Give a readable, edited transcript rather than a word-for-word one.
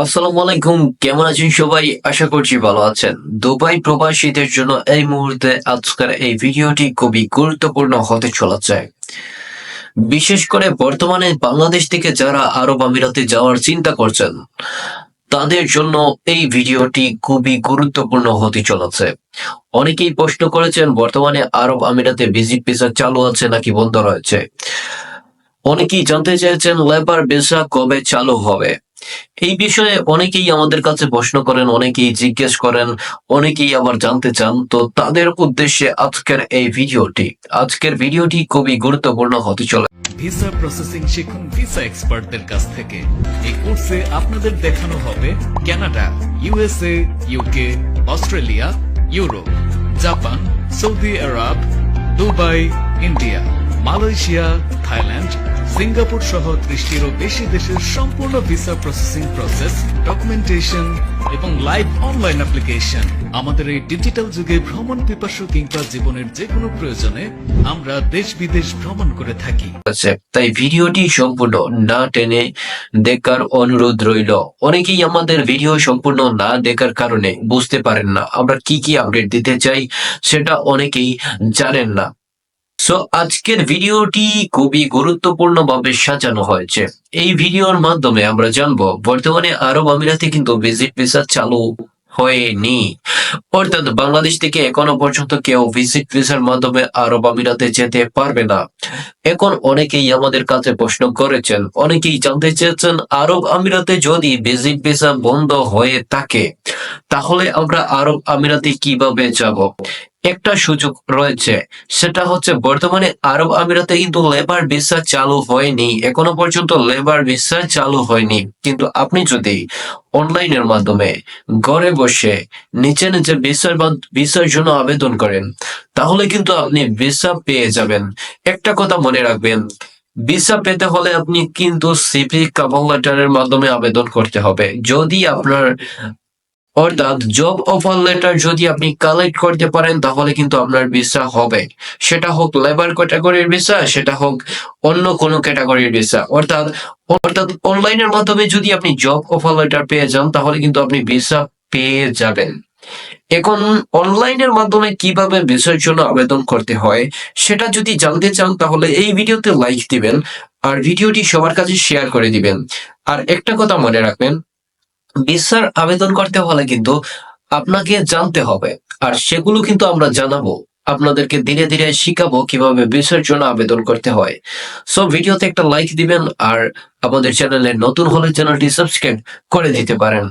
আসসালামু আলাইকুম, কেমন আছেন সবাই? আশা করছি ভালো আছেন। দুবাই প্রবাসীদের জন্য এই মুহূর্তে আজকের এই ভিডিওটি খুবই গুরুত্বপূর্ণ হতে চলেছে। বিশেষ করে বর্তমানে বাংলাদেশ থেকে যারা আরব আমিরাতে যাওয়ার চিন্তা করছেন, তাদের জন্য এই ভিডিওটি খুবই গুরুত্বপূর্ণ হতে চলেছে। অনেকেই প্রশ্ন করেছেন বর্তমানে আরব আমিরাতে ভিজিট ভিসা চালু আছে নাকি বন্ধ রয়েছে। অনেকেই জানতে চেয়েছেন লেবার ভিসা কবে চালু হবে। এই বিষয়ে অনেকেই আমাদের কাছে প্রশ্ন করেন, অনেকেই জিজ্ঞেস করেন, অনেকেই আবার জানতে চান। তো তাদের উদ্দেশ্যে আজকের ভিডিওটি খুবই গুরুত্বপূর্ণ হতে চলে। ভিসা প্রসেসিং শিখুন ভিসা এক্সপার্টদের কাছ থেকে। এই কোর্সে আপনাদের দেখানো হবে Canada, USA, UK, Australia, Europe, Japan, Saudi Arab, Dubai, India, Malaysia, Thailand, Singapore সহ 30টিরও বেশি দেশের সম্পূর্ণ ভিসা প্রসেসিং প্রসেস, ডকুমেন্টেশন এবং লাইভ অনলাইন অ্যাপ্লিকেশন। আমাদের এই ডিজিটাল যুগে ভ্রমণ পিপাসু কিংবা জীবনের যে কোনো প্রয়োজনে আমরা দেশ বিদেশ ভ্রমণ করে থাকি। তাই ভিডিওটি সম্পূর্ণ না টেনে দেখার অনুরোধ রইল। অনেকেই আমাদের ভিডিও সম্পূর্ণ না দেখার কারণে বুঝতে পারেন না আমরা কি কি আপডেট দিতে চাই, সেটা অনেকেই জানেন না। সো আজকের ভিডিওটি খুবই গুরুত্বপূর্ণ ভাবে সাজানো হয়েছে। এই ভিডিওর মাধ্যমে আমরা জানবো বর্তমানে আরব আমিরাতে কিন্তু ভিজিট ভিসা চালু হয়নি, অর্থাৎ বাংলাদেশ থেকে এখনো পর্যন্ত কেউ ভিজিট ভিসার মাধ্যমে আরব আমিরাতে যেতে পারবে না। এখন অনেকেই আমাদের কাছে প্রশ্ন করেছেন, অনেকেই জানতে চেয়েছেন আরব আমিরাতে যদি ভিজিট ভিসা বন্ধ হয়ে থাকে তাহলে আমরা আরব আমিরাতে কিভাবে যাব। একটা সুযোগ রয়েছে, সেটা হচ্ছে বর্তমানে আরব আমিরাতে কিন্তু লেবার ভিসা চালু হয়নি, এখনো পর্যন্ত লেবার ভিসা চালু হয়নি। কিন্তু আপনি যদি অনলাইনের মাধ্যমে ঘরে বসে নিচে নিচে ভিসার জন্য আবেদন করেন তাহলে কিন্তু আপনি ভিসা পেয়ে যাবেন। একটা কথা মনে রাখবেন, ভিসা পেতে হলে আপনি কিন্তু সিভি কভার লেটারের মাধ্যমে আবেদন করতে হবে। যদি আপনার অর্থাৎ জব অফার লেটার যদি আপনি কালেক্ট করতে পারেন তাহলে কিন্তু আপনার ভিসা হবে, সেটা হোক লেবার ক্যাটাগরির ভিসা, সেটা হোক অন্য কোনো ক্যাটাগরির ভিসা। অর্থাৎ অনলাইনের মাধ্যমে যদি আপনি জব অফার লেটার পেয়ে যান তাহলে কিন্তু আপনি ভিসা পেয়ে যাবেন। এখন অনলাইনের মাধ্যমে কিভাবে ভিসার জন্য আবেদন করতে হয় সেটা যদি জানতে চান তাহলে এই ভিডিওতে লাইক দিবেন আর ভিডিওটি সবার কাছে শেয়ার করে দিবেন। আর একটা কথা মনে রাখবেন, ভিসার আবেদন করতে হলে কিন্তু আপনাকে জানতে হবে, আর সেগুলো কিন্তু আমরা জানাবো, আপনাদেরকে ধীরে ধীরে শিখাবো কিভাবে ভিসার জন্য আবেদন করতে হয়। সো ভিডিওতে একটা লাইক দিবেন আর আমাদের চ্যানেলে নতুন হলে চ্যানেলটি সাবস্ক্রাইব করে দিতে পারেন।